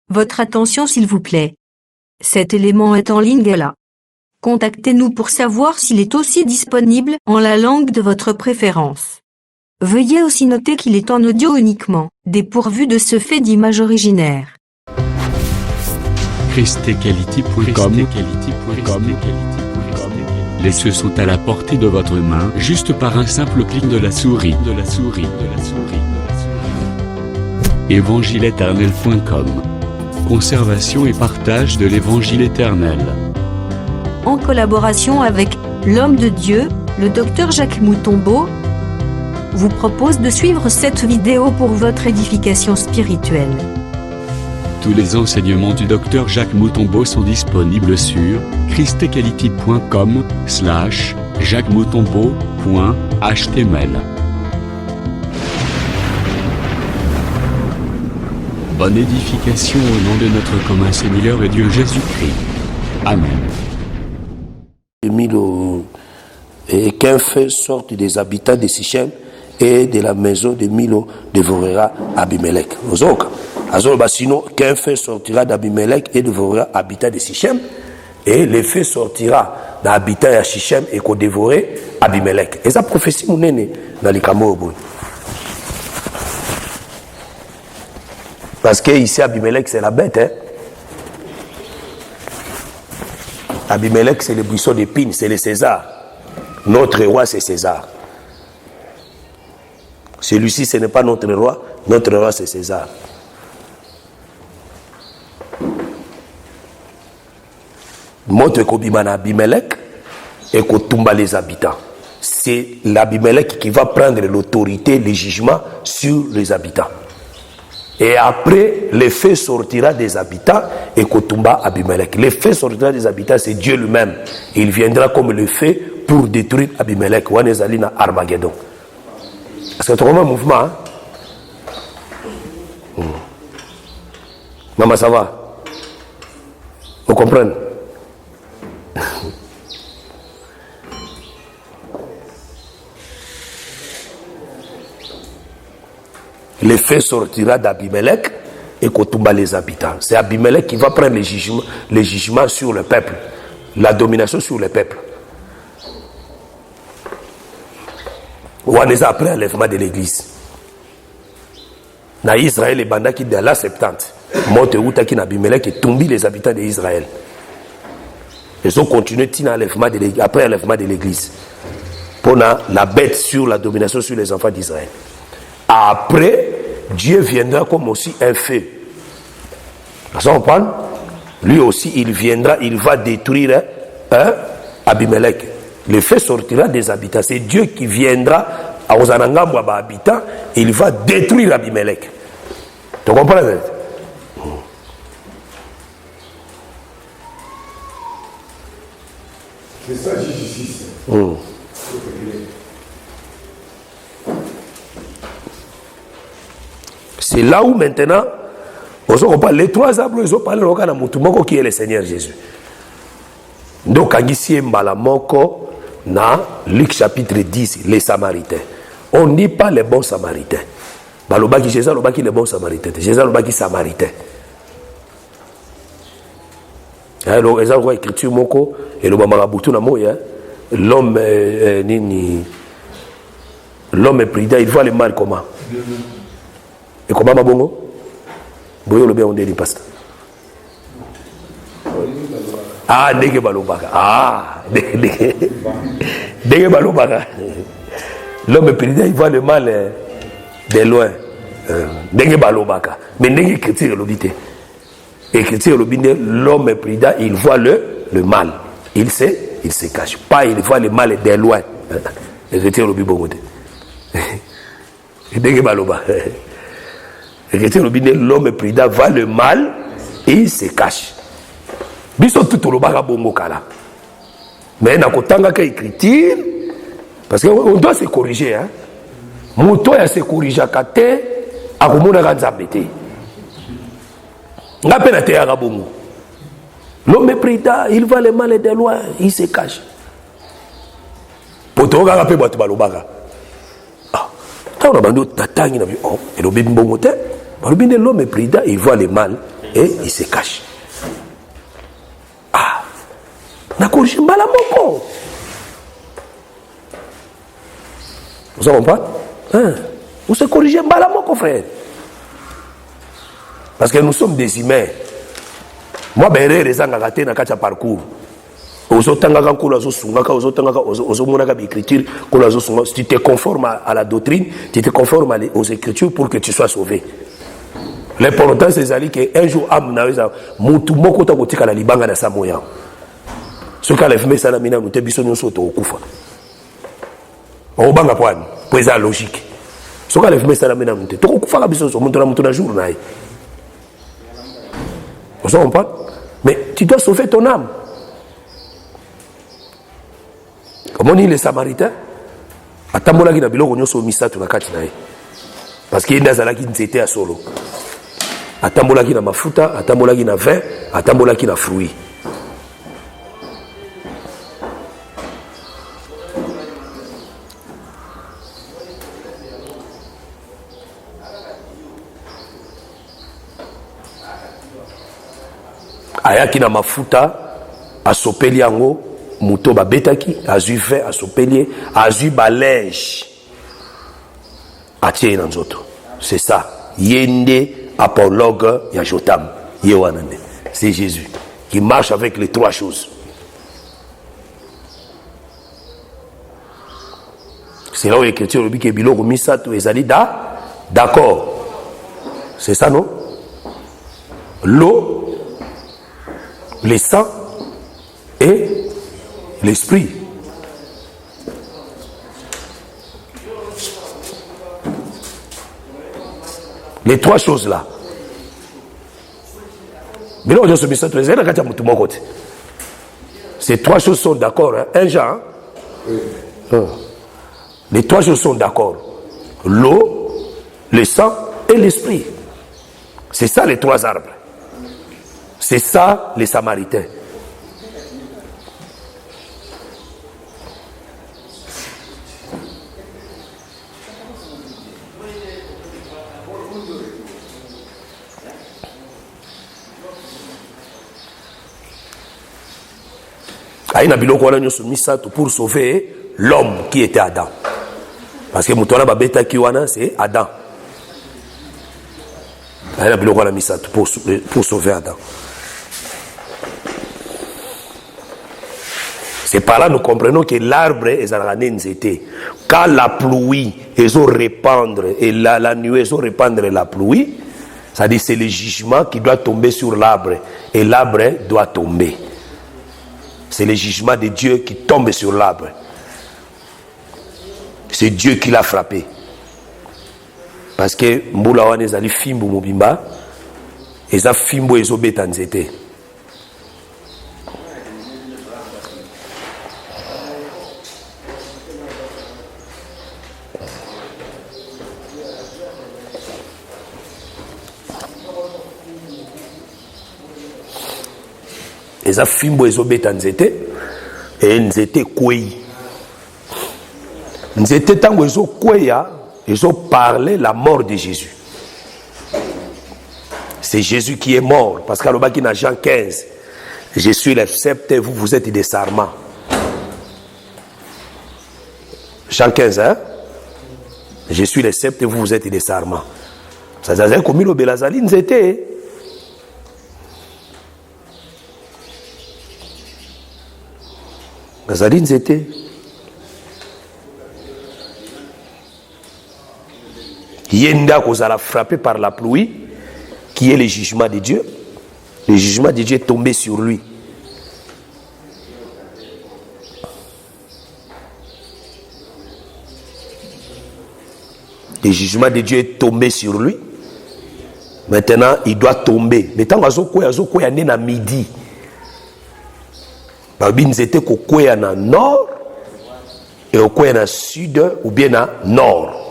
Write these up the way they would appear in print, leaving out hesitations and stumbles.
Votre attention s'il vous plaît. Cet élément est en ligne là. Contactez-nous pour savoir s'il est aussi disponible en la langue de votre préférence. Veuillez aussi noter qu'il est en audio uniquement, dépourvu de ce fait d'image originaire. christequality.com. Les cieux sont à la portée de votre main, juste par un simple clic de la souris. Évangile-éternel.com. Conservation et partage de l'évangile éternel. En collaboration avec l'homme de Dieu, le Dr Jacques Moutombo, vous propose de suivre cette vidéo pour votre édification spirituelle. Tous les enseignements du Dr Jacques Moutombo sont disponibles sur christequality.com/jacquesmoutombo.html. Bonne édification au nom de notre commun Seigneur et Dieu Jésus-Christ. Amen. Et qu'un feu sorte des habitants de Sichem et de la maison de Milo dévorera Abimelech. Sinon, qu'un feu sortira d'Abimelech et dévorera habitants de Sichem, et le feu sortira d'habitants de Sichem et qu'on dévorera Abimelech. Et ça prophétie mon aîné dans les Cameroun. Parce que ici Abimelech c'est la bête, hein. Abimelech c'est le buisson d'épines, c'est le César. Notre roi c'est César. Celui-ci ce n'est pas notre roi c'est César. Montre qu'Obimana Abimelech et qu'Otumba les habitants. C'est l'Abimelech qui va prendre l'autorité, le jugement sur les habitants. Et après, le feu sortira des habitants et qu'Otumba Abimelech. Le feu sortira des habitants, c'est Dieu lui-même. Il viendra comme le feu pour détruire Abimelech. Wanezalina Armageddon. Est-ce que tu comprends le mouvement, hein? Maman, ça va? Vous comprenez? Le feu sortira d'Abimelech et qu'Otumba les habitants. C'est Abimelech qui va prendre les jugements sur le peuple, la domination sur le peuple. On est après l'enlèvement de l'église. Dans Israël, les bandas qui dans la 70, monte outa qui n'Abimelech et tombi les habitants d'Israël. Ils ont continué après l'enlèvement de l'église. Pour la bête sur la domination sur les enfants d'Israël. Après, Dieu viendra comme aussi un feu. Vous comprenez? Lui aussi, il viendra, il va détruire Abimelech. Le feu sortira des habitants. C'est Dieu qui viendra aux Anangambwa habitants, il va détruire Abimelech. Tu comprends? C'est ça, justice. C'est là où maintenant, les trois arbres, ils ont parlé de Moutoumoko qui est le Seigneur Jésus. Donc, ici, Mbalamoko, dans Luc chapitre 10, les Samaritains. On n'est pas les bons Samaritains. Balobaki Jésus, Balobaki les bons Samaritains. Jésus, Balobaki Samaritains. Alors, ils ont écrit Moko, et le Mamarabutu na moya, l'homme est prudent, il voit le mal comment. Et comment Mabongo? Boyo le bien on dit pasteur. Ah, Dege Balobaka. Ah, Dege Balobaka. L'homme prudent, il voit le mal de loin. Dege Balobaka. Mais Dege critique l'obité. Et critique l'obité, l'homme prudent, il voit le mal. Il se cache. Pas, il voit le mal de loin. Et critique l'obité bongote. Dege Balobaka. L'homme prudent voit le mal et il se cache. Biso tout le baga bongo kala. Mais na kotanga ka écriture parce qu'on doit se corriger hein. Moto ya se corriger kate akomona ka nzambete. Ngape na te ya bongo. L'homme prudent, il voit le mal de loin, il se cache. Poto ga pe boto balobaka. Ah, ta na bando tatangi na bi oh, et le bimbo mote. L'homme prudent, il voit le mal et il se cache. Ah, na corrigé mbala moko. Vous avez compris? Hein? Vous se corrigez mbala moko, frère. Parce que nous sommes des humains. Moi, ben, les gens qui ont un parcours. Si tu te conformes à la doctrine, tu te conformes aux écritures pour que tu sois sauvé. L'important c'est qu'un jour, mutu moko ta kotika la libanga na samoya. Ce qu'a lève ça la mina nous te biso nyonso to okufa. O banga pwani, pour ça logique. Ce qu'a lève ça la mina nous te to okufa ka biso so mutu na jour na. Vous comprenez? Mais tu dois sauver ton âme. Comment dit les Samaritains? Atambola ki na biloko nyonso misatu na kati na ye. Parce qu'il y a des gens qui étaient à solo. Atambola ki na mafuta, atambola ki na vin, atambola ki na fruit. Ayaki na mafuta, asopeli yango, muto babetaki, azu vin, asopeli, azu balinge. Atie na nzoto. C'est ça. Yende apologue ya Jotam. Yewanande. C'est Jésus qui marche avec les trois choses. C'est là où l'écriture dit que biloko misato ezali d'accord. C'est ça, non? L'eau, le sang et l'esprit. Les trois choses là. Ces trois choses sont d'accord. Hein? Un Jean. Hein? Les trois choses sont d'accord. L'eau, le sang et l'esprit. C'est ça les trois arbres. C'est ça les Samaritains. Pour sauver l'homme qui était Adam. Parce que Moutona Babeta Kiwana, c'est Adam. Pour sauver Adam. C'est par là que nous comprenons que l'arbre est un nzete. Quand la pluie est répandre et la nuée est répandre la pluie, ça dit c'est le jugement qui doit tomber sur l'arbre et l'arbre doit tomber. C'est le jugement de Dieu qui tombe sur l'arbre. C'est Dieu qui l'a frappé. Parce que Mboulawan ezali fimbu mobimba, eza fimbu ezobeta nzete. Eza fimbu ezobeta nzete et nzete kwei. Nzete tango ezo kweya, ezo parler la mort de Jésus. C'est Jésus qui est mort parce qu'à l'obaki na Jean 15, je suis le sceptre, vous êtes des sarments. Jean 15, hein? Je suis le sceptre, vous êtes des sarments. Ça veut dire comme le belazali nzete. Nazali nzete. Yenda kozala frappé par la pluie, qui est le jugement de Dieu. Le jugement de Dieu est tombé sur lui. Le jugement de Dieu est tombé sur lui. Maintenant, il doit tomber. Mais tant qu'il y a à midi, ils étaient au nord et au sud ou bien à nord.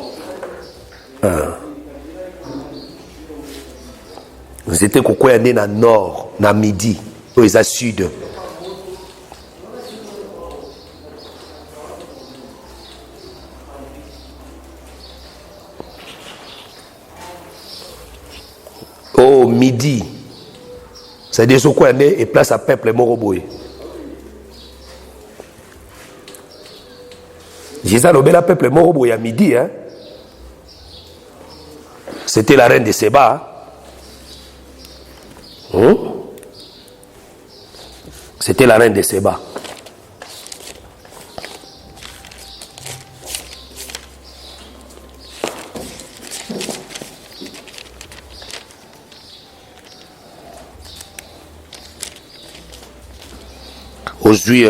Vous étiez au nord, à midi, au sud. Au midi, C'est-à-dire ce qu'on est et place à peuple moroboy. Jésus a nommé le peuple moroboy à midi. Hein? C'était la reine de Séba. C'était la reine de Séba. Aujourd'hui,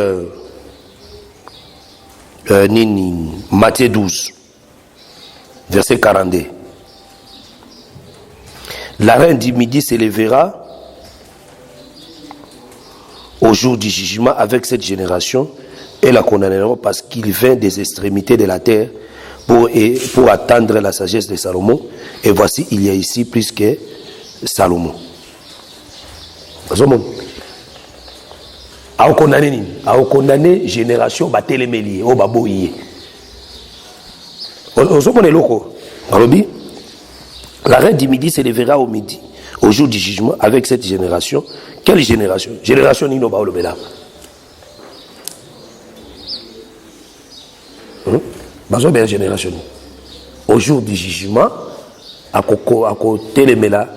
Matthieu 12, verset 42. La reine du midi s'élèvera au jour du jugement avec cette génération et la condamneront parce qu'il vient des extrémités de la terre pour attendre la sagesse de Salomon. Et voici, il y a ici plus que Salomon. A condamné génération batelemeli o baboye. La reine du midi s'élèvera au midi, au jour du jugement, avec cette génération. Quelle génération? Génération Nino Baolobela. Bazo bien génération. Au jour du jugement, à télémela,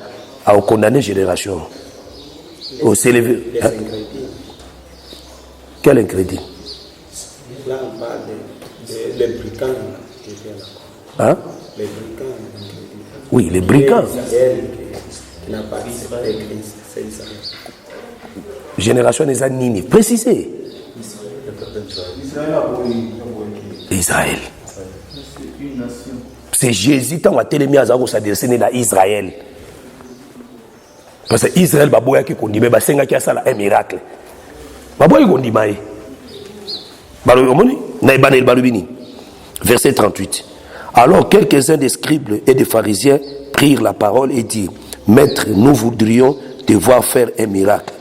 à condamner génération. Au s'élever. Quel incrédit? Là, on parle des brigands. Hein? Les brigands. Oui, les brigands. Qui n'apparaissent pas l'église, c'est Israël. Génération des Anini. Précisez. Israël. C'est Jésus qui a télémis à Zago s'adresser à Israël. Parce que Israël, baboya qui condamne, mais c'est un miracle. Verset 38. Alors quelques-uns des scribes et des pharisiens prirent la parole et dirent: Maître, nous voudrions te voir faire un miracle.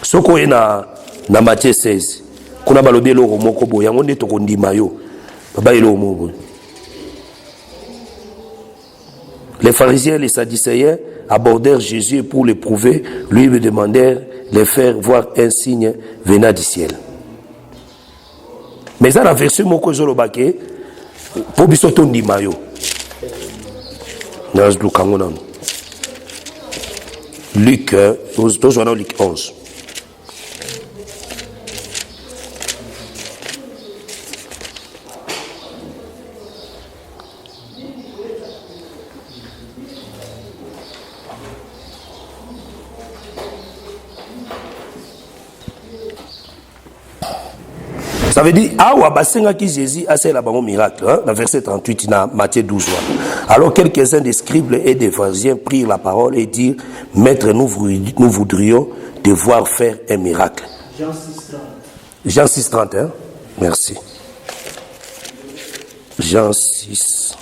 Ce qu'on est dans Matthieu 16, qu'on a balobé le romoko boya, on est to kondima yo, baba ilo mo. Les pharisiens et les sadducéens abordèrent Jésus pour l'éprouver, lui demandèrent de faire voir un signe venant du ciel. Mais ça, la version moko zolobake, pour bisoto ndimayo. Luc, Luc 11. Ça veut dire, qui Jésus a fait un miracle, hein, dans verset 38, dans Matthieu 12. Alors quelques-uns des scribes et des pharisiens prirent la parole et dirent: Maître, nous voudrions te voir faire un miracle. Jean 6, 30, hein? Merci. Jean 6,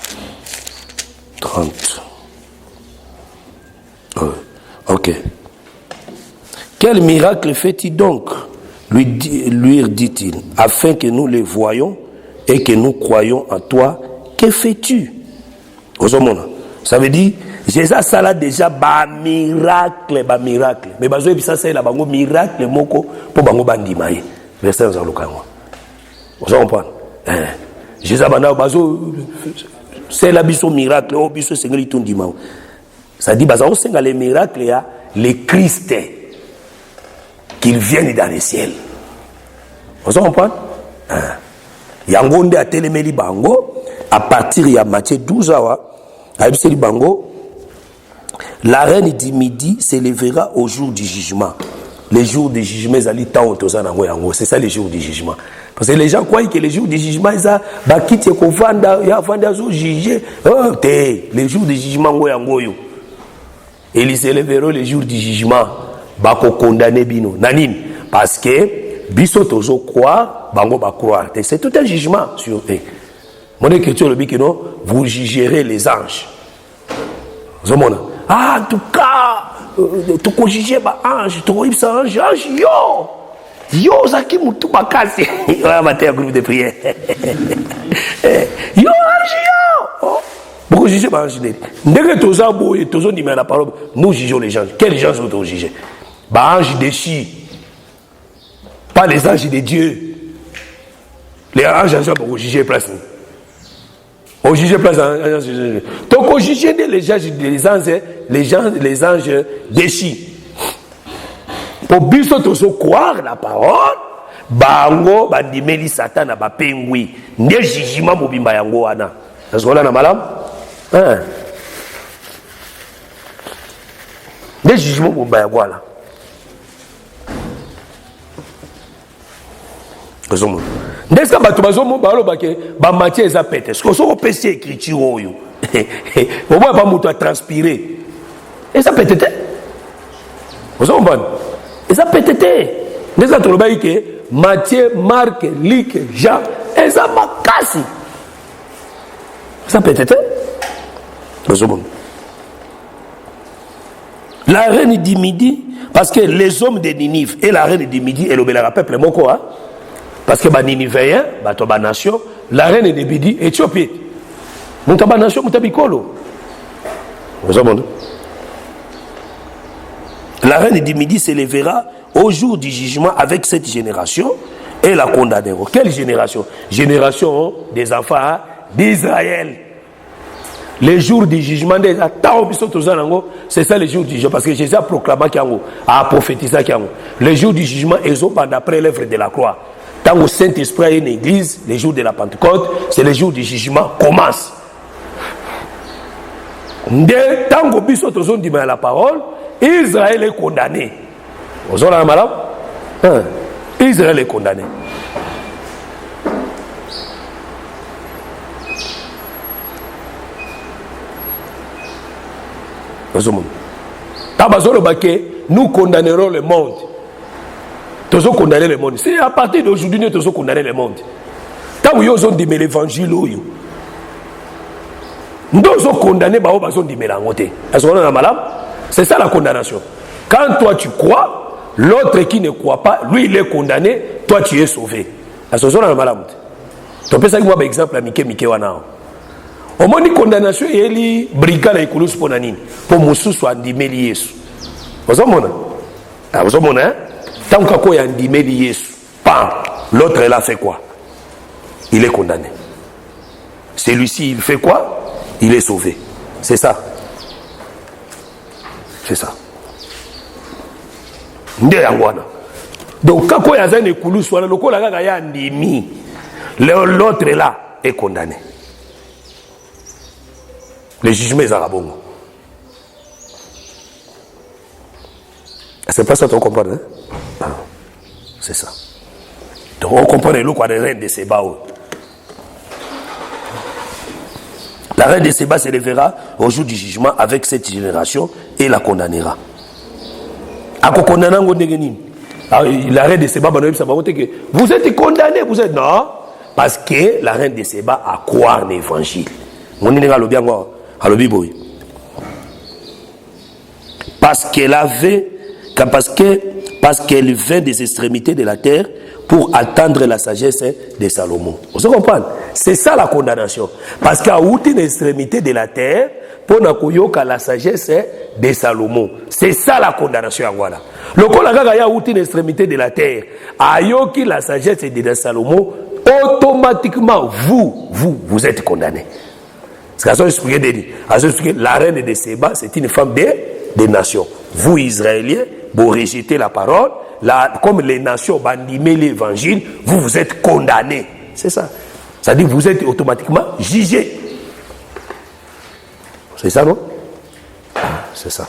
30. Ok. Quel miracle fait-il donc? Lui dit-il, afin que nous les voyions et que nous croyions en toi, que fais-tu? Ça veut dire, Jésus a déjà miracle. Mais ça c'est la miracle moko pour bango bandimaye. Verset dans le cas. Vous comprenez? Jésus a c'est la biso miracle, oh biso sengeli tondima. Ça dit bazo senga les miracles ya les Christ. Qu'ils viennent dans le ciel. Vous comprenez? Yangonde a téléméli bango, à partir de Matthieu 12, bango, la reine du midi s'élèvera au jour du jugement. Les jours du jugement, c'est ça les jours du jugement. Parce que les gens croient que les jours du jugement, ils ont jugé. Les jours du jugement, et ils s'élèveront les jours du jugement. Bako condamné bino nanine parce que biso tozo croire bango ba croire, c'est tout un jugement sur eux. Mon écriture le dit que non, vous jugerez les anges. Zomona en tout cas tu ko juger ba ange, tu ko ibsa ange yo zaki mutu bakasi on va mater un groupe de prière yo ange yo Beaucoup juger par ange. Dès que tous les dit la parole, nous jugeons les gens. Quels gens sont jugés? Bah ange déchis. Pas les anges de Dieu. Les anges sont pour juger place. On juge place. Donc on juge les anges déchis. Pour biso tous croire la parole. Bango bandimeli Satan na ba pengui. Nde jugement mobimba yango wana. Est-ce qu'on a na malam? Hein? Nde jugement mobimba yango wana. N'est-ce que bato bazomo baloba ke ba Matthieu eza pete. Est-ce que so opesi écriture oyo? Au moins ba muto a transpirer. Eza petete. Vous en bon. Eza petete. N'est-ce que toloba ke Matthieu, Marc, Luc, Jean, eza makasi. Eza petete. Vous en bon. La reine du Midi, parce que les hommes de Ninive et la reine du Midi et le peuple moko hein. Parce que les Ninivéens, les nation, la reine de Midi, Éthiopie. Nous avons une nation, nous avons Bikolo. La reine du Midi s'élèvera au jour du jugement avec cette génération et la condamnera. Quelle génération? Génération des enfants d'Israël. Les jours du jugement, c'est ça les jours du jugement. Parce que Jésus a proclamé, a prophétisé. Les jours du jugement, ils ont d'après l'œuvre de la croix. Tant que le Saint-Esprit a une église, les jours de la Pentecôte, c'est les jours du jugement commencent. Tant que Bissot dit la parole, Israël est condamné. Vous avez malade? Israël est condamné. Nous condamnerons le monde. Nous avons condamné le monde. C'est à partir d'aujourd'hui nous avons condamné le monde. Tant que nous avons dit l'évangile, nous avons condamné c'est ça la condamnation. Quand toi tu crois, l'autre qui ne croit pas, lui il est condamné, toi tu es sauvé. Tu peux ça moi exemple à Mike wana. Au moins une condamnation et li brigade et kulus pour nanine pour musu soit ndimeli Yesu. Vous avez hein? Tant qu'il y a un dimeli Yesu, l'autre il a fait quoi? Il est condamné. Celui-ci il fait quoi? Il est sauvé. C'est ça. C'est ça. Donc quand il y a un écoulou, l'autre là est condamné. Le jugement est arabongo. C'est pas ça qu'on comprend, hein? C'est ça. Donc on comprend le quoi des reines de Séba. La reine de Séba se lèvera au jour du jugement avec cette génération et la condamnera. La reine de Séba, vous êtes condamné, vous êtes non, parce que la reine de Séba a croire l'évangile. Parce qu'elle avait, parce qu'elle vint des extrémités de la terre pour attendre la sagesse de Salomon. Vous comprenez? C'est ça la condamnation. Parce qu'à une extrémité de la terre, pour n'akoyoka la sagesse de Salomon. C'est ça la condamnation. Voilà. Le kolagaga ya une extrémité de la terre, ayoki la sagesse de Salomon, automatiquement vous êtes condamné. C'est ce que la reine de Séba, c'est une femme des nations. Vous, Israéliens, vous rejetez la parole. Comme les nations bandimez l'évangile, vous êtes condamnés. C'est ça. C'est-à-dire que vous êtes automatiquement jugés. C'est ça, non? C'est ça.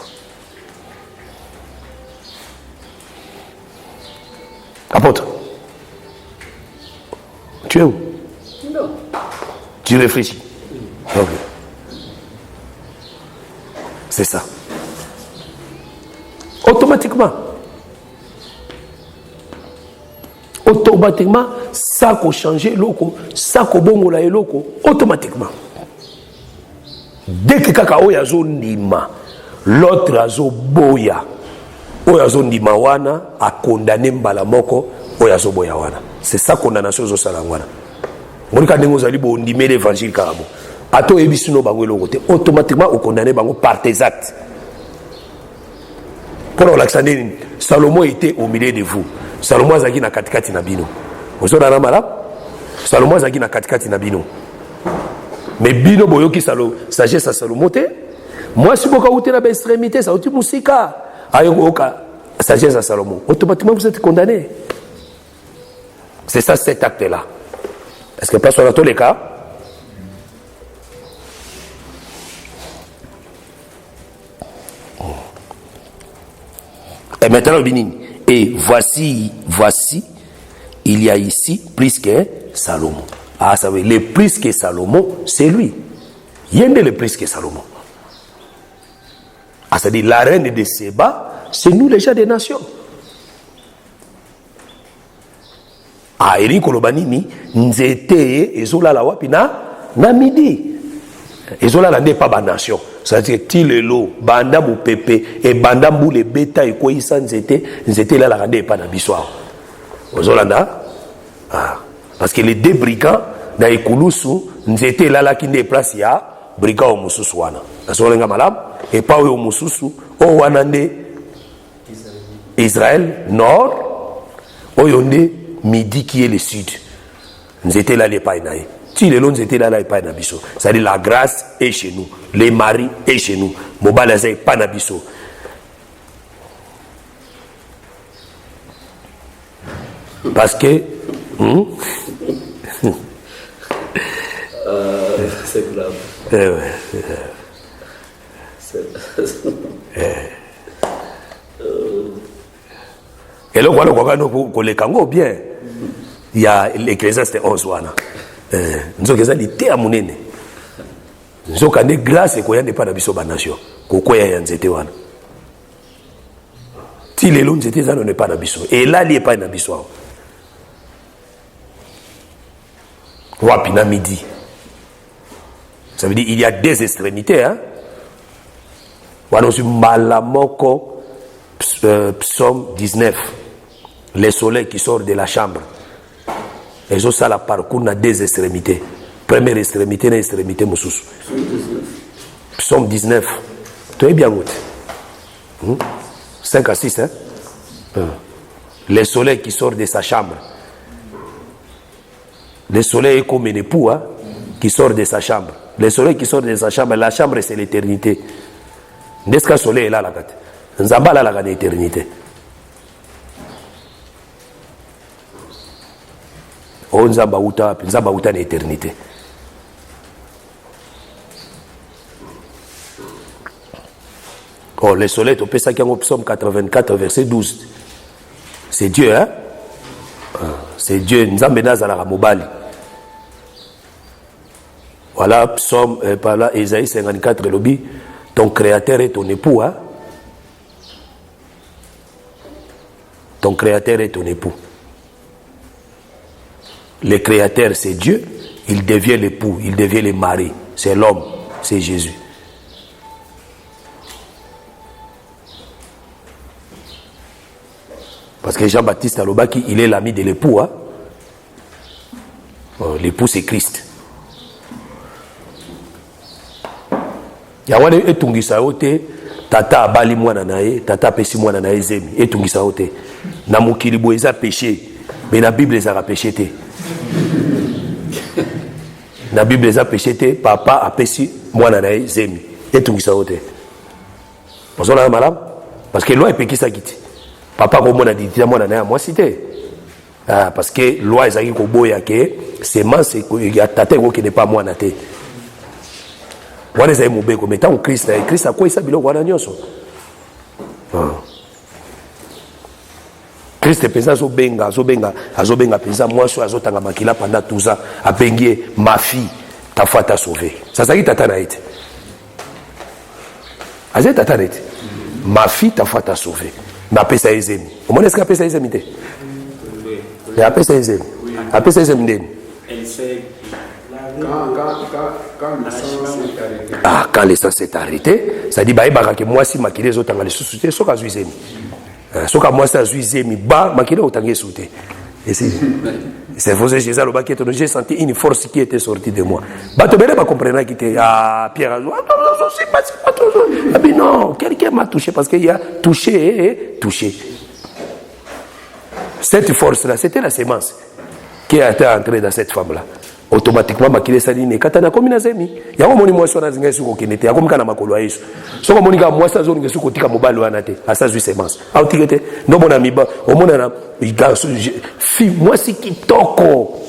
Apôtre, tu es où? Non. Tu réfléchis. Ok. C'est ça. Automatiquement, ça peut changer l'oko, ça peut bongola l'oko, automatiquement. Dès que kakao ya nima, l'autre azo boya, oyazo ndima wana a condamné mbalamoko, oyazo boya wana. C'est ça condamnation zo salangwana. Monika dengo zali bo ndimé l'évangile karabo. ato ebisino bango eloko te, automatiquement au condamné bango par tes actes. Pour l'Alexandre, Salomon était au milieu de vous. Salomon azaki na katikati na bino. Vous avez un malade? Salomon azaki na katikati na bino. Mais bino boyoki Salomon, sagesse à Salomon te. Moi si boka outé na extrémité, ça outé musika. Ayoka sagesse à Salomon. Automatiquement vous êtes condamné. C'est ça cet acte là. Est-ce que personne dans tous les cas? Et maintenant, et voici, il y a ici plus que Salomon. Ah, ça veut dire, le plus que Salomon, c'est lui. Il y a le plus que Salomon. Ah, ça veut dire, la reine de Séba, c'est nous les gens des nations. Ah, Eri Kolobanini, Nzete, Ezola la Wapina, Namidi. Ezola la n'est pas ma nation. C'est-à-dire Tilelo, Banda Mou Pepe, et Banda Mou les Beta et quoi ils s'en étaient là la rendez pas d'abissoir. Ozolanda, parce que les deux brigands, dans les Koulousou, nous étaient là qui n'est place ya, brigands au Moussousouana. Azolenga malam, et pas au Moussoussou, au Wanande, Israël, nord, au Yonde, midi qui est le sud. Nous étions là les païnaïs. Si les nous étaient là les païnaïs. C'est-à-dire la grâce est chez nous. Les maris est chez nous. Mobile est pas nabiso. Parce que c'est grave. Et là, on les kango bien. Il y a l'Ecclésiaste 11 wana. Nous avons été à mon aîné. Nous avons des grâces et qu'on n'y a pas d'habitude de nation. Qu'on y a nzete wana. Si les longs étaient là, on n'est pas d'habitude. Et là, il n'y a pas d'habitude. Wapina midi. Ça veut dire il y a des extrémités. Hein? Wana su malamoko psaume 19. Les soleils qui sortent de la chambre. Et ça la parcours à deux extrémités. Première extrémité, une extrémité moussous. Psaume 19. Tu es bien goûté. 5 à 6. Hein? Les soleils qui sortent de sa chambre. Le soleil est comme un époux hein, qui sort de sa chambre. Le soleil qui sort de sa chambre, la chambre c'est l'éternité. N'est-ce qu'un soleil est là la gâte? Nzamba là la l'éternité. Oh Nzamba uta l'éternité. Oh le soleil, tu peux ça qui est en psaume 84 verset 12. C'est Dieu hein? C'est Dieu. Nzamba nazala mobali. Voilà, psaume, par là, Ésaïe 54, le lobby, ton créateur est ton époux. Hein? Ton créateur est ton époux. Le créateur, c'est Dieu. Il devient l'époux, il devient le mari. C'est l'homme, c'est Jésus. Parce que Jean-Baptiste Alobaki, il est l'ami de l'époux. Hein? L'époux, c'est Christ. Yawane etungisa ote tata abali mwana nae tata pesi mwana nae zemi etungisa ote na mokili bo eza péché mais na Bible eza péché te na Bible eza péché te papa apesi mwana nae zemi etungisa ote parce que malam parce que loi epekisa kiti papa ko mona ditira mwana nae moi cité parce que loi ezaki ko boya ke semence ya tata ko qui n'est pas mwana te. Wana za mubeko metango Christ a quoi ça biloko wana nyoso. Christ pesa azobenga pesa mwaso azotanga makila pendant tout ça abengie ma fille ta foi t'a sauvé. Ça ça qui tata na été. Azé tata na été. Ma fille ta foi t'a sauvé. Na pesa ezemi. Au moins est-ce que pesa ezemi te? La pesa ezemi. A pesa ezemi ndeni. Elle sait quand le sang s'est arrêté, ça dit que moi si ma kile zotanga les sous-souté soka zuizemi. Soka moi ça zuizemi ba ma kile otangi souté. Et c'est vrai, j'ai senti une force qui était sortie de moi. Batobele m'a compris qui était Pierre. Non, quelqu'un m'a touché parce qu'il y a touché et touché. Cette force-là, c'était la sémence qui a été entrée dans cette femme-là. Automatiquement, makile saline katana komi na zemi. Ya ko moni mwaso na zinga suko kinete. Ya ko mkana makolo a Yesu. So ko moni ka mwasa zo ngesu ko tika mobali wana te. Asa zui semence. A utikete no mona miba, o mona na garçon fi mwasi kitoko.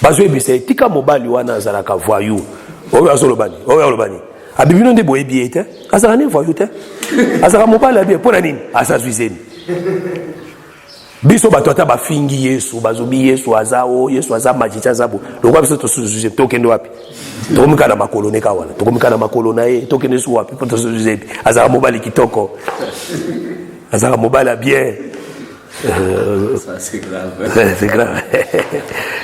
Bazwe bise tika mobali wana azalaka voyou. O ya solobani. O ya lobani. Abibino nde boye biete. Azala ne voyou te. Azala mobali abi pona nini? Asa zui zemi. Biso batota bafingi Yesu bazobi Yesu azao Yesu aza majicha zabo lokwa biso to suzu tokende wapi tokomika na makolo neka wana tokomika na makolo na ye tokende su wapi poto suzu azaka mobali kitoko azaka mobali bien ça c'est grave c'est grave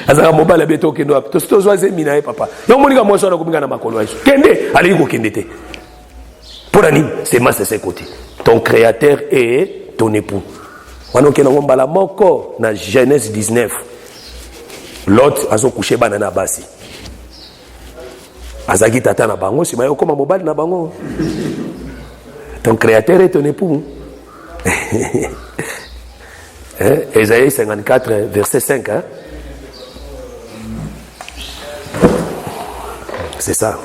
azaka mobali bien tokende wapi to zoaze mina ye papa yo monika mwa sona komika na makolo Yesu kende ali ko kende te pour ani c'est ma c'est côté ton créateur est ton époux. Wano kena ngombala moko na Genèse 19. Lot azo couché banana basi. Azaki tata na bango, si mayo koma mobile na bango. Ton créateur est ton époux. Ésaïe 54 verset 5 hein? C'est ça.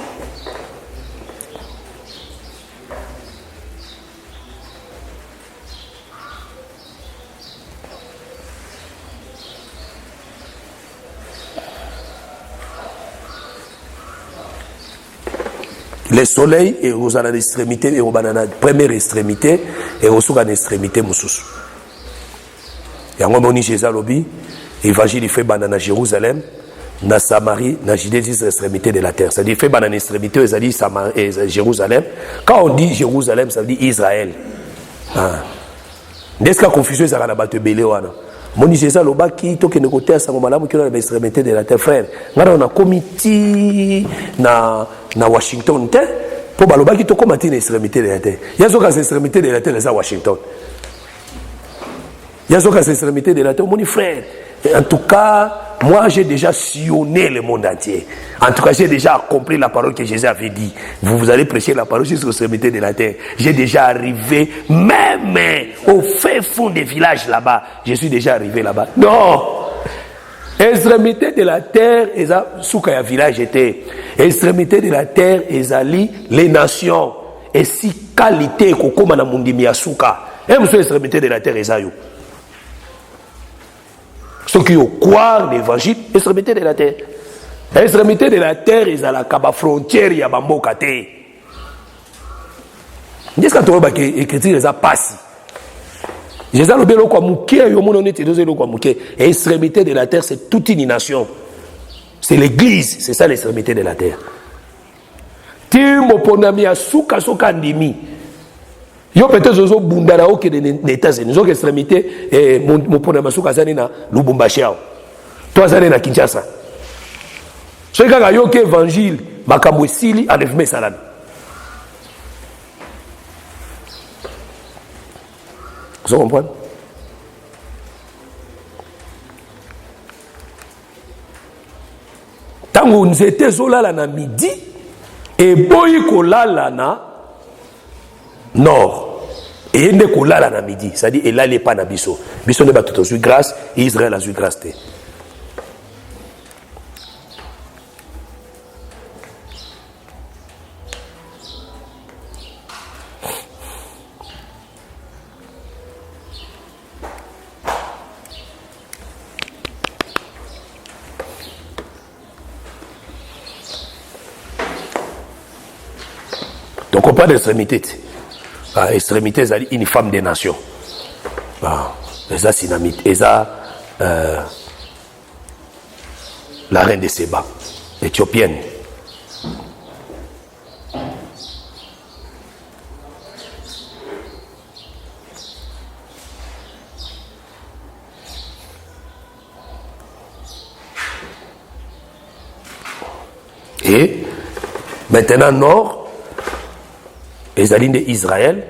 Le soleil est aux extrémités et aux bananes. Première extrémité et aux secondes extrémités moussous. Et en moment où Jésus lobi, évangile fait banana Jérusalem, na Samarie, na Judée 10 extrémités de la terre. Ça dit fait banana extrémité et Jérusalem. Quand on dit Jérusalem, ça veut dire Israël. N'est-ce que la confusion est à la batte belé wana? Moni Jésus loba qui toke ne côté à sa malamu qui est dans l'extrémité de la terre frère. Ngara on a comité na Washington te pour baloba qui to comité na extrémité de la terre. Yazo ka extrémité de la terre les à Washington. Yazo ka extrémité de la terre mon frère. En tout cas, moi j'ai déjà sillonné le monde entier. En tout cas, j'ai déjà accompli la parole que Jésus avait dit. Vous allez prêcher la parole jusqu'aux extrémités de la terre. J'ai déjà arrivé, même au fin fond des villages là-bas. Je suis déjà arrivé là-bas. Non! Extrémité de la terre, Soukaya village était. Extrémité de la terre, Ezali, les nations. Et si qualité, Kokoma na Mundimi Asuka. Et vous extrémité de la terre, Ezayo. Ceux qui ont croire l'évangile, extrémité de la terre. Extrémité de la terre, ils ont la kaba frontière, il y a bambo kate. Qu'est-ce que tu vois que l'écriture les a passé? Jésus a le quoi mouké, yo mon honnête, deux quoi mouké. Extrémité de la terre, c'est toute une nation. C'est l'église, c'est ça l'extrémité de la terre. Timo ponami asuka soka ndimi. Yo peut-être ozo bundara oke des États-Unis, zo extrémité et mon ponami asuka zani na Lubumbashi. Toi zani na Kinshasa. Ce qui a eu l'évangile, makambo esili enlèvement salami. Vous comprenez? Tango nzete zolala na midi et boyi kolala na nord. Et ne kolala na midi, c'est-à-dire elle n'allait pas na biso. Biso ne ba tout eu grâce, et Israël a eu grâce. Donc on parle d'extrémité. Extrémité, c'est une femme des nations. Eza Sinamite, Eza la reine de Séba, éthiopienne. Et maintenant, nord, les alliés d'Israël,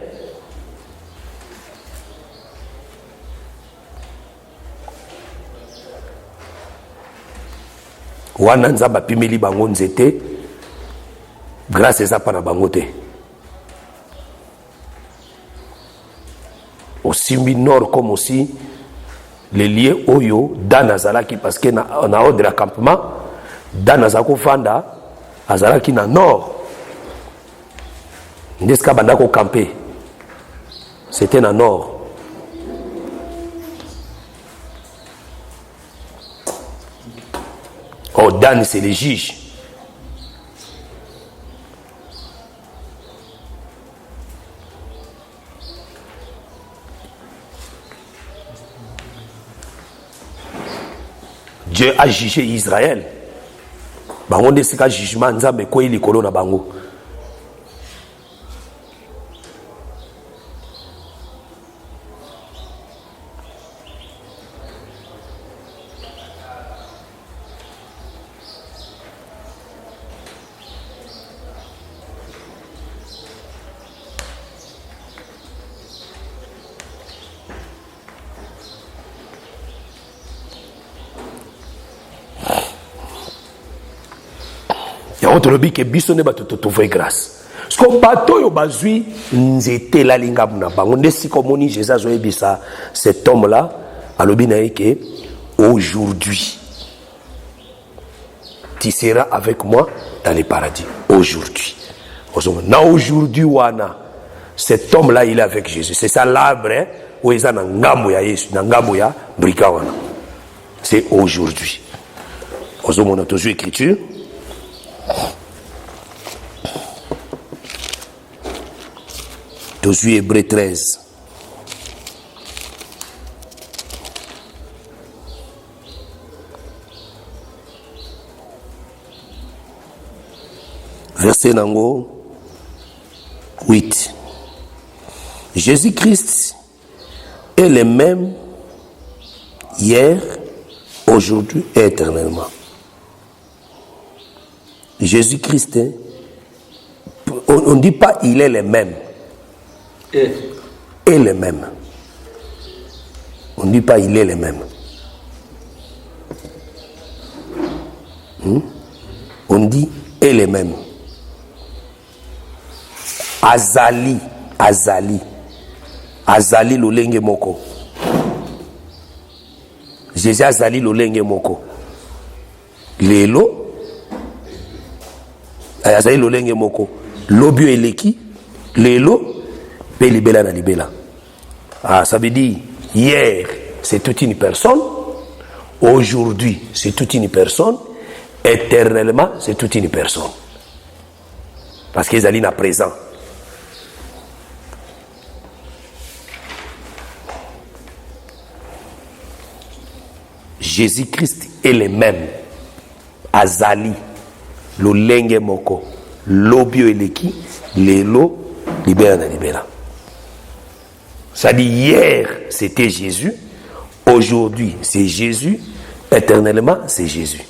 wana nzambe apimeli bango nzete grâce eza pa na bango te. Osimbi nord comme aussi les lieux oyo Dan azalaki parce que na ordre de campement Dan azako fanda azalaki na nord ndeska bandako camper c'était na nord. Oh, Dan c'est les juges. Dieu a jugé Israël. Bango ndesika jugement nzambe ko ilikolo na bango. On te le dit que bisonne ba te trouver grâce. Ce qu'on bateau yo bazui nzete la linga buna bango ndesi komoni Jésus zo ebisa cet homme là alobi na que aujourd'hui tu seras avec moi dans le paradis aujourd'hui. Aujourd'hui wana cet homme là il est avec Jésus. C'est ça l'arbre hein, où ils na ngambo ya Yesu na ngambo ya brika wana. C'est aujourd'hui. On a toujours écriture. Josué Hébreu 13. Verset nango 8. Jésus-Christ est le même hier, aujourd'hui et éternellement. Jésus-Christ, on ne dit pas il est le même. Et le même. On ne dit pas il est le même. On dit est le même. Azali lolenge moko. Jésus azali lolenge moko. Lelo azali lolenge moko. Lobio eleki lelo pe libela na libela. Ah, ça veut dire hier c'est toute une personne, aujourd'hui c'est toute une personne, éternellement c'est toute une personne. Parce qu'ils allaient à présent. Jésus-Christ est le même. Azali, lolenge moko, lobio eleki, lelo libera na libera. Ça dit hier c'était Jésus, aujourd'hui c'est Jésus, éternellement c'est Jésus.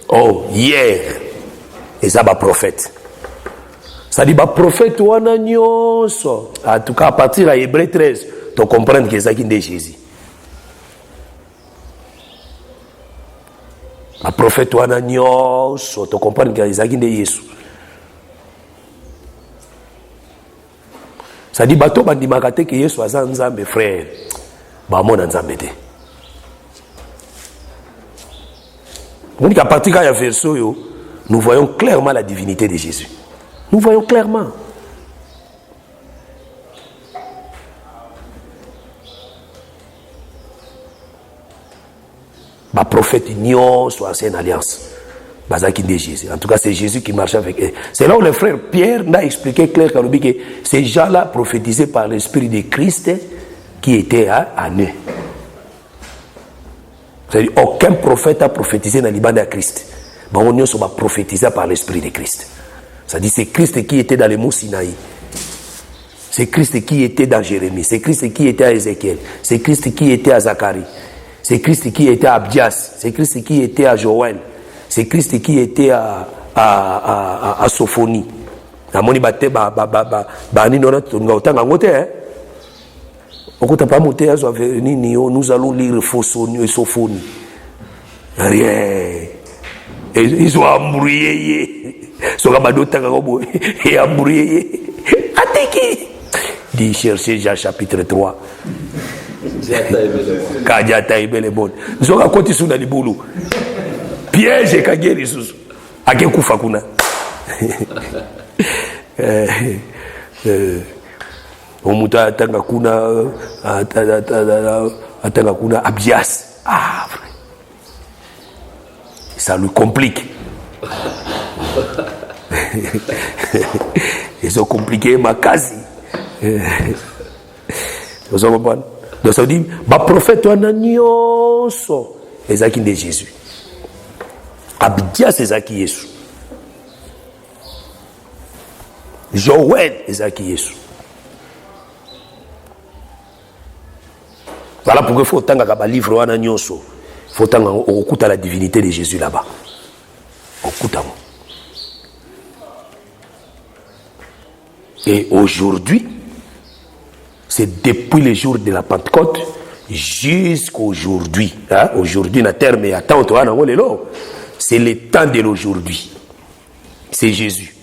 Oh, hier, et ça va prophète. Ça dit, bah, prophète, wana nyonso. En tout cas, à partir de Hébreu 13, tu comprends que c'est qui est Jésus. Bah, prophète, wana nyonso. Tu comprends que c'est qui est Jésus. Ça dit, bah, tu vas dire que Jésus est un Nzambe, frère. Bah, mon Nzambe. On dit qu'à partir de la version, nous voyons clairement la divinité de Jésus. Nous voyons clairement. Le prophète Nyon soit une alliance. Jésus. En tout cas, c'est Jésus qui marche avec eux. C'est là où le frère Pierre n'a expliqué clair que ces gens-là prophétisés par l'Esprit de Christ qui était à eux. C'est-à-dire, aucun prophète a prophétisé dans l'Iban de Christ. On a prophétisé par l'Esprit de Christ. C'est-à-dire, c'est Christ qui était dans les mots Sinaï. C'est Christ qui était dans Jérémie. C'est Christ qui était à Ézéchiel. C'est Christ qui était à Zacharie. C'est Christ qui était à Abdias. C'est Christ qui était à Joël. c'est Christ qui était à Sophonie. Nous allons lire Sophonie. Rien. Ils ont embrouillé. Ils ont embrouillé. Dit chercher Jean chapitre 3. Kadiata ibele bon. Nous avons continué sur le boulot. Piège et kageri sous. Ake kufa kuna. Omuta atanga kuna Abias. Ah, vrai. Ça lui complique. Ils ont compliqué ma case. Vous comprenez? Donc ça dit, bah prophète Ananioso, Ezaki de Jésus. Abdias Ezaki Yesu. Joël Ezaki Yesu. Voilà pourquoi il faut tant qu'à livre Ananioso. Il faut tant au coup à la divinité de Jésus là-bas. Au coup à moi. Et aujourd'hui, c'est depuis le jour de la Pentecôte jusqu'aujourd'hui. Hein? Aujourd'hui, c'est le temps de l'aujourd'hui. C'est Jésus.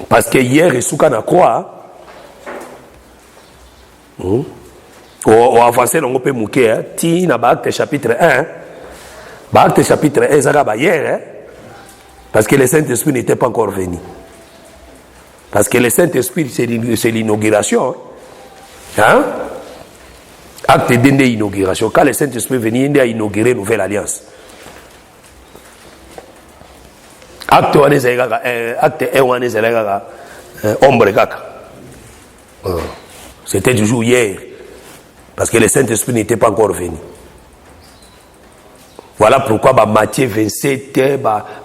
Parce que hier, et Soukana croit, on avancé dans le Mouké, ti na Acte chapitre 1. Acte chapitre 1, ça va hier, parce que le Saint-Esprit n'était pas encore venu. Parce que le Saint-Esprit, c'est l'inauguration. Hein? Acte d'inauguration. Quand le Saint-Esprit est venu, il a inauguré une nouvelle alliance. Acte 1, ombre kaka. C'était toujours hier. Parce que le Saint-Esprit n'était pas encore venu. Voilà pourquoi Matthieu 27,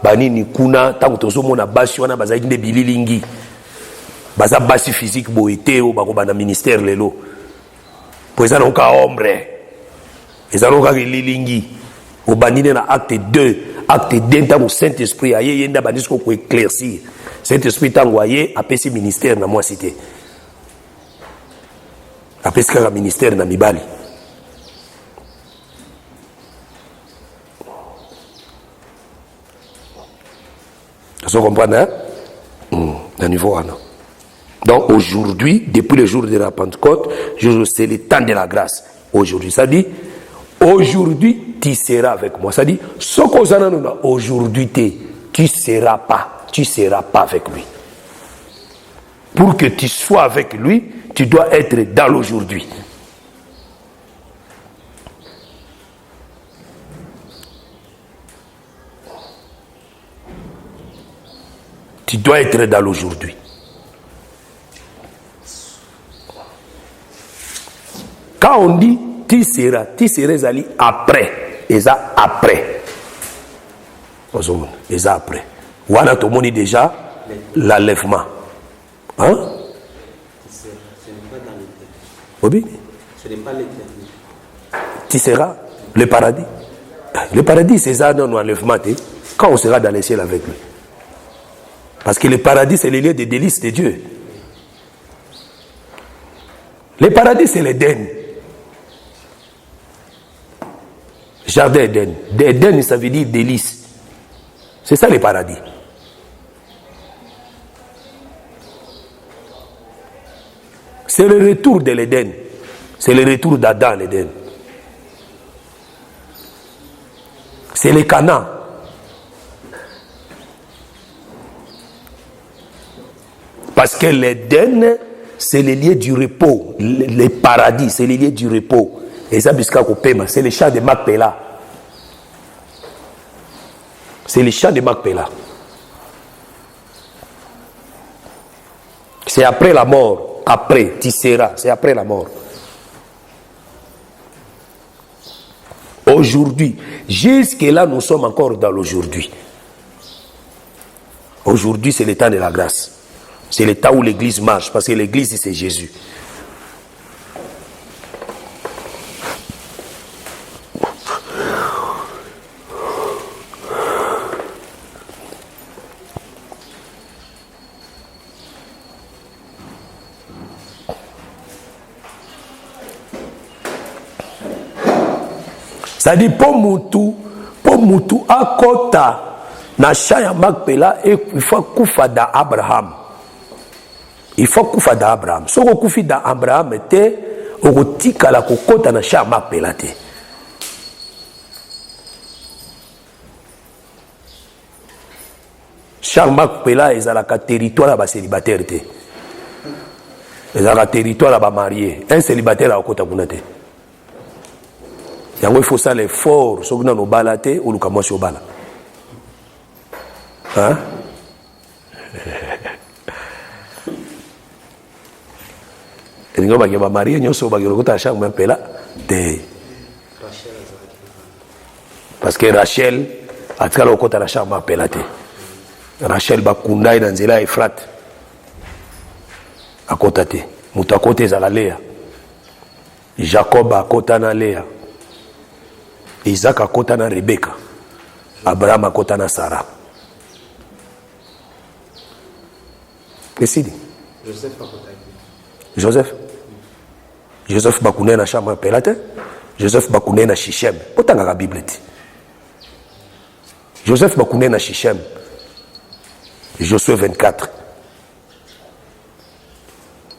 Banini Kuna, tant que tout le basi wana bazaki de bililingi. Baza basi physique boité ou bana ministère lelo. Pour ça donc ombre. Et ça donc bililingi. Au banine na acte 2, acte 2 tant au Saint-Esprit aye yenda banisko ko éclaircir. Saint-Esprit t'envoyé à PC ministère na moi cité. Après ce que ministère na mibali. Vous comprenez, hein? À niveau 1. Donc aujourd'hui, depuis le jour de la Pentecôte, c'est le temps de la grâce. Aujourd'hui, ça dit, aujourd'hui, tu seras avec moi. Ça dit, ce qu'on a aujourd'hui, tu ne seras pas avec lui. Pour que tu sois avec lui, tu dois être dans l'aujourd'hui. Tu dois être dans l'aujourd'hui. Quand on dit tu seras allé après, et ça après. Et ça après. Voilà tout le monde déjà l'enlèvement. Hein? Ce n'est pas dans l'éternité. Oui. Ce n'est pas l'éternité. Tu seras le paradis. Le paradis, c'est ça dans l'enlèvement. Quand on sera dans les ciels avec lui. Parce que le paradis, c'est le lieu de délices de Dieu. Le paradis, c'est l'Éden. Jardin Éden. Éden, ça veut dire délices. C'est ça le paradis. C'est le retour de l'Éden. C'est le retour d'Adam à l'Éden. C'est le Canaan. Parce que l'Éden, c'est le lieu du repos. Le paradis, c'est le lieu du repos. Et ça, c'est le champ de Macpéla. C'est le champ de Macpéla. C'est après la mort. Après, tu seras. C'est après la mort. Aujourd'hui, jusque-là, nous sommes encore dans l'aujourd'hui. Aujourd'hui, c'est le temps de la grâce. C'est l'état où l'église marche, parce que l'église, c'est Jésus. C'est-à-dire, pour Moutou, à Kota, na Chaya Makpela, il faut koufa da Abraham. Il faut koufa da Abraham. Si on koufi da Abraham, on tika la kokota na Chaya Makpela. Chaya Makpela, ils ont la territoire à célibataire. Ils ont la territoire à marié. Un célibataire à Kota Bunate. Il faut ça l'effort, ce que nous avons balaté ou nous commençons à balater. Hein? Et nous avons marié, nous avons parce que Rachel a fait le côté de la chambre pelate. Rachel va kunda dans Zéla et Frat à côté. Mouta côté à la Léa. Jacob à côté de Léa. Isaac a côté de Rebecca. Abraham a côté de Sarah. Qu'est-ce Joseph Joseph Bakouné na chambre pelate. Joseph Bakouné na Shichem. Autant la Bible dit. Joseph Bakouné na Shichem. Josué 24.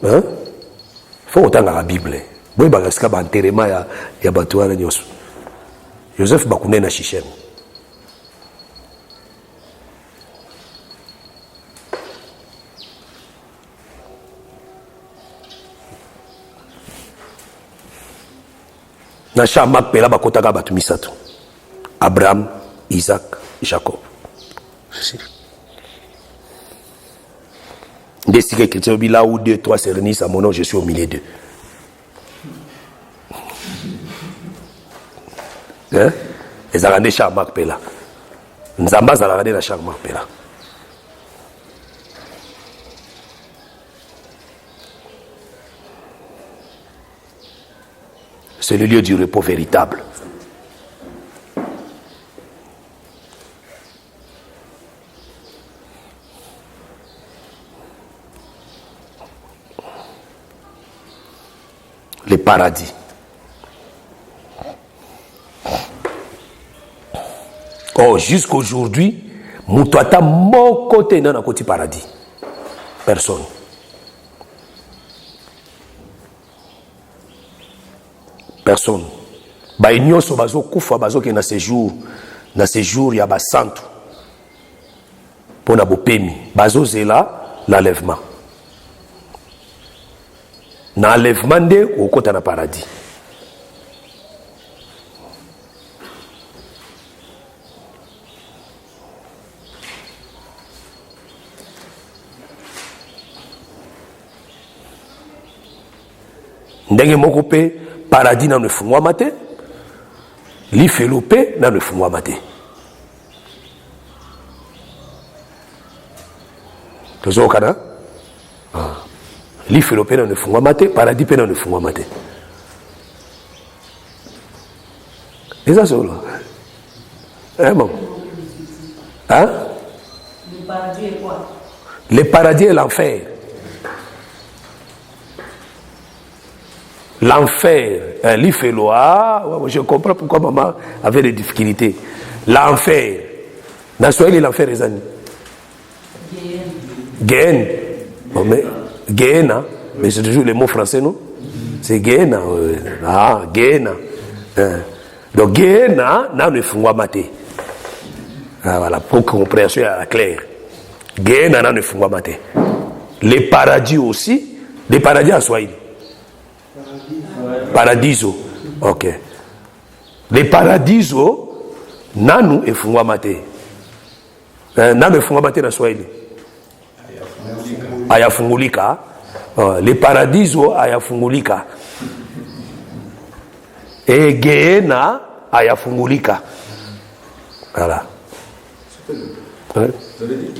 Hein? Faut autant la Bible. Boy bagaska ba enterrement ya batouana nyoso. Joseph Bakouné na Shichem. Na chama pela bakotaka batu misato. Abraham, Isaac, Jacob. Dès que là où 2, 3 se réunissent à mon nom, je suis au milieu d'eux. Hein? Les Arandais chama pela. Nzamba zalarade na chama pela. C'est le lieu du repos véritable. Le paradis. Oh, jusqu'aujourd'hui, Moutouata, mon côté, dans le côté paradis. Personne. Personne. Baïnyo so bazo kufa bazo ke na séjour ya ba santo. Pona bopemi bazo zela l'enlèvement. Na enlèvement de au kota na paradis. Ndenge moko pe paradis na ne fungwa mate, l'ifelopé na ne fungwa mate. Tozo kana? L'ifelopé na ne fungwa mate, paradis pe na ne fungwa mate. Et ça solo. Hein bon? Hein? Le paradis est quoi? Le paradis est l'enfer. L'enfer, l'Ifeloa, je comprends pourquoi maman avait des difficultés. L'enfer. Dans ce cas, l'enfer est un. Géhen. Bon, mais Géhen, mais c'est toujours le mot français, non? C'est Géhen. Ah, Géhen. Donc Géhen, n'a ne fungwa maté. Voilà, pour compréhension à la claire. Géhen, n'a ne fungwa maté. Les paradis aussi, les paradis en Swahili. Paradiso. Ok. Les paradiso, nanu e fungwa mate. Nanu e fungwa mate na Swahili. Ayafungulika. Les paradiso ayafungulika. Et Gehenna ayafungulika. Voilà. Vous avez dit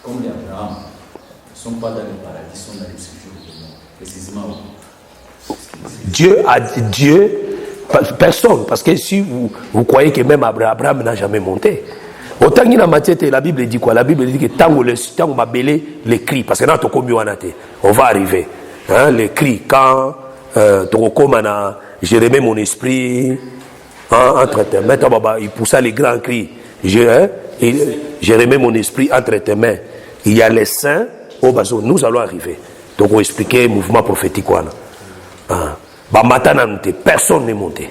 que comme les Abraham, ne sont pas dans le paradis, ils sont dans les séjours de mort. Précisément. Dieu, personne, parce que si vous croyez que même Abraham n'a jamais monté. Autant qu'il y a matière, la Bible dit quoi? La Bible dit que tant qu'on m'a belé les cris, parce que là, on va arriver. Hein, les cris, quand je remets mon esprit entre tes mains, il poussa les grands cris. Je remets mon esprit entre tes mains. Il y a les saints, nous allons arriver. Donc, on va expliquer le mouvement prophétique. Personne n'est monté.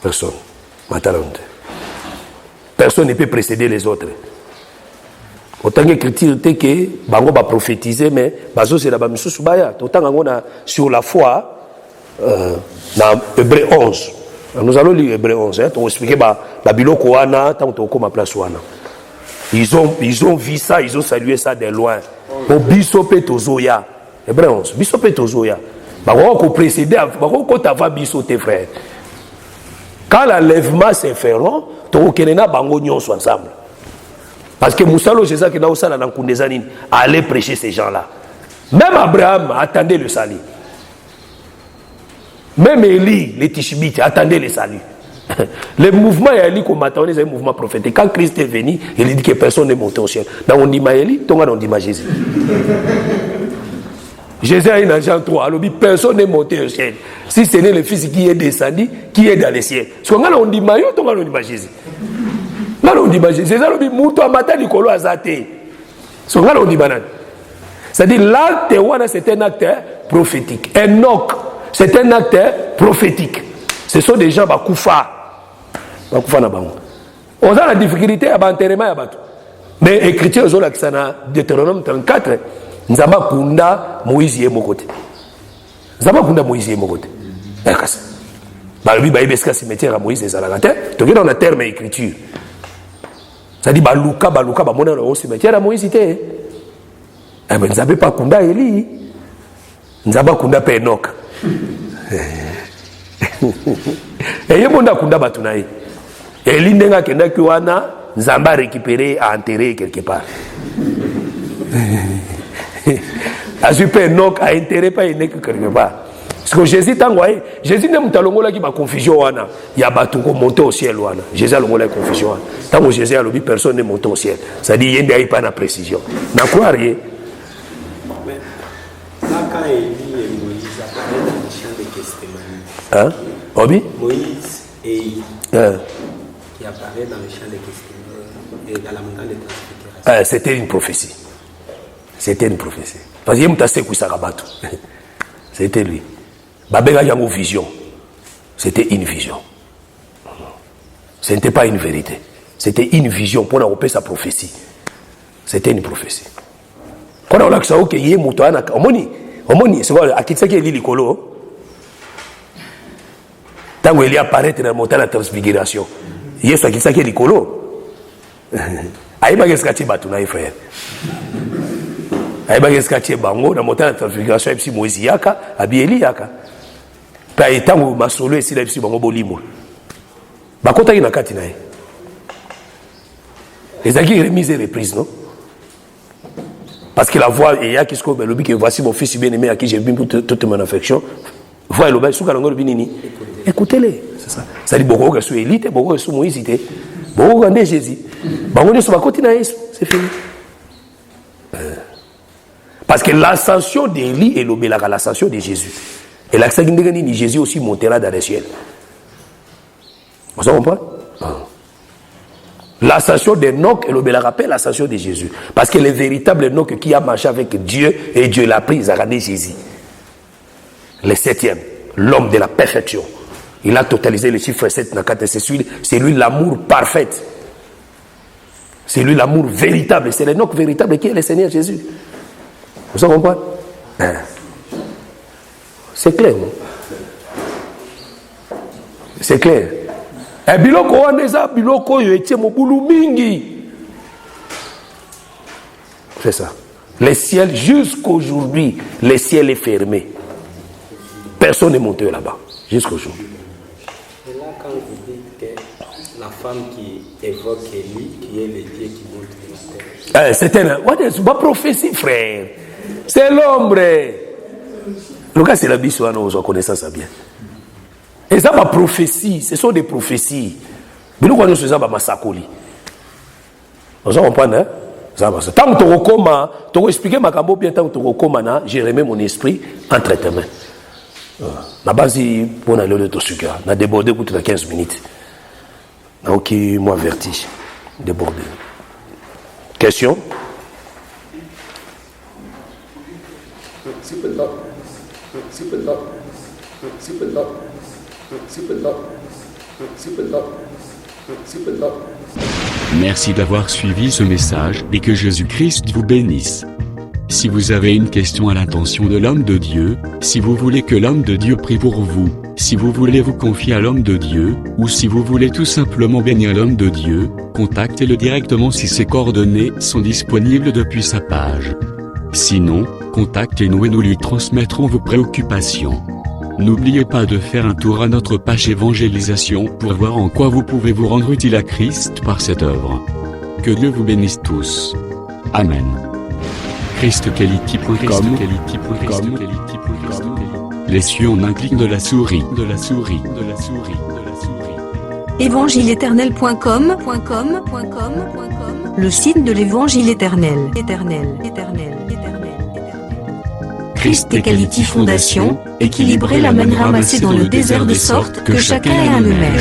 Personne. Personne ne peut précéder les autres. Autant que l'écriture était que bango va prophétiser, mais bazo c'est la bamisou subaya. Autant qu'on a sur la foi dans Hébreu 11. Nous allons lire Hébreu 11. On va expliquer Babylone Koana tant qu'on ma place Wana. Ils ont vu ça, ils ont salué ça de loin. Au bisope tozoya. Hébreu 11. Bisope tozoya. Bango ko précéder, bango ko t'ava bisote frère. Quand l'enlèvement se feront, to kenena bango nyonso ensemble. Parce que Moussalo, c'est ça que nous avons dans allez prêcher ces gens-là. Même Abraham attendait le salut. Même Élie, les Tishbites, attendaient le salut. Le mouvement Élie qu'on m'attendait, c'est un mouvement prophétique. Quand Christ est venu, il dit que personne n'est monté au ciel. Donc on dit Élie, on dit Jésus. Jésus a une agent 3, alors personne n'est monté au ciel. Si ce n'est le Fils qui est descendu, qui est dans les ciels. Parce qu'on dit Mayo, on dit Jésus. On dit Jésus, c'est-à-dire l'acte, c'est un acte prophétique. Enoch, c'est un acte prophétique. Ce sont des gens qui on a la difficulté à l'enterrement. Mais l'écriture, c'est dans Deutéronome 34. Nous avons Kunda Moïse et Mokote. Nous avons Kunda Moïse et Mokote. Il y a un cimetière à Moïse et Zalagate. Donc, il y a un terme écriture. C'est-à-dire, Baluka, mon nom, cimetière à Moïse. Eh bien, nous n'avons pas Kunda Eli. Nous n'avons pas Kunda Penok. Et il y a un Kunda Batunaï. Et l'Indenga Kenda Kuana, nous avons récupéré, enterré quelque part. Azu Penok a enterré pas quelque part. Parce que Jésus t'a envoyé. Jésus n'a pas l'ongola qui m'a confusion. Il y a bateau qui monte au ciel. Jésus a l'ongola confusion. Tant que Jésus a l'objet, personne n'est monté au ciel. Ça dit qu'il n'y a pas de précision. N'a quoi rien. Mais là, quand Élie et Moïse apparaissent dans le champ de Gethsémani. Hein? Obi? Moïse et Élie qui apparaissent dans le champ de Gethsémani et dans la montagne de transfiguration. C'était une prophétie. C'était une prophétie. Parce qu'il y a un c'était lui. Babel a une vision. C'était une vision. Ce n'était pas une vérité. C'était une vision pour nous sa prophétie. C'était une prophétie. Quand on a dit que il y a omoni, c'est quoi akitsa qui est likolo. Tant qu'il apparaît dans la montagne de la transfiguration. Il y a akitsa qui est likolo. Aïba qu'est-ce que tu vas faire, frère? Aïba qu'est-ce que tu vas faire? La montagne de la transfiguration, et puis Moïse yaka, Abieli yaka. Puis tant que masolo ici, là, puis bango bolimo. Bakota ina kati nae. Les acquis remise et reprise, non? Parce que la voix, il y a qui se trouve, le but que voici mon fils bien-aimé à qui j'ai mis toute mon affection. Voix le sous le binini. Écoutez-les, c'est ça. Ça dit beaucoup que sous élite, beaucoup que sous Moïse, beaucoup que Jésus. Beaucoup que sous ma côté c'est fini. Parce que l'ascension d'Élie est l'ascension de Jésus. Et l'ascension de Jésus aussi montera dans les ciels. Vous comprenez? L'ascension d'Enoch est le rappel l'ascension de Jésus. Parce que le véritable Enoch qui a marché avec Dieu, et Dieu l'a pris, il a regardé Jésus. Le 7e, l'homme de la perfection. Il a totalisé le chiffre 7 dans 4. C'est lui l'amour parfait. C'est lui l'amour véritable. C'est l'Enoch véritable qui est le Seigneur Jésus. Vous comprenez? C'est clair, non? C'est clair. Et biloko waneza biloko yo etie mobulu mingi. C'est ça. Le ciel jusqu'aujourd'hui, le ciel est fermé. Personne n'est monté là-bas jusqu'aujourd'hui. Et là quand vous dites que la femme qui évoque Élie, qui est le Dieu qui monte la terre. C'est une prophétie, frère. C'est l'ombre. Le gars, c'est la biso, on connaît ça bien. Et ça, ma prophétie, ce sont des prophéties. Mais nous, nous faisons ma sakoli. Vous comprenez, hein? Tant que tu recommandes, tu expliquer ma cambo bien, tant que tu recommandes, j'ai remis mon esprit entre tes mains. La base, pour aller au sucre, on a débordé pour 15 minutes. Donc, moi, vertige. Débordé. Question? Merci d'avoir suivi ce message et que Jésus-Christ vous bénisse. Si vous avez une question à l'intention de l'homme de Dieu, si vous voulez que l'homme de Dieu prie pour vous, si vous voulez vous confier à l'homme de Dieu, ou si vous voulez tout simplement bénir l'homme de Dieu, contactez-le directement si ses coordonnées sont disponibles depuis sa page. Sinon, contactez-nous et nous lui transmettrons vos préoccupations. N'oubliez pas de faire un tour à notre page évangélisation pour voir en quoi vous pouvez vous rendre utile à Christ par cette œuvre. Que Dieu vous bénisse tous. Amen. ChristQuality.com. Les cieux en un clic de la souris. Évangile-éternel.com, le site de l'évangile éternel. Christ Equality Fondation, équilibrer la manne ramassée dans le désert de sorte que chacun ait un maire.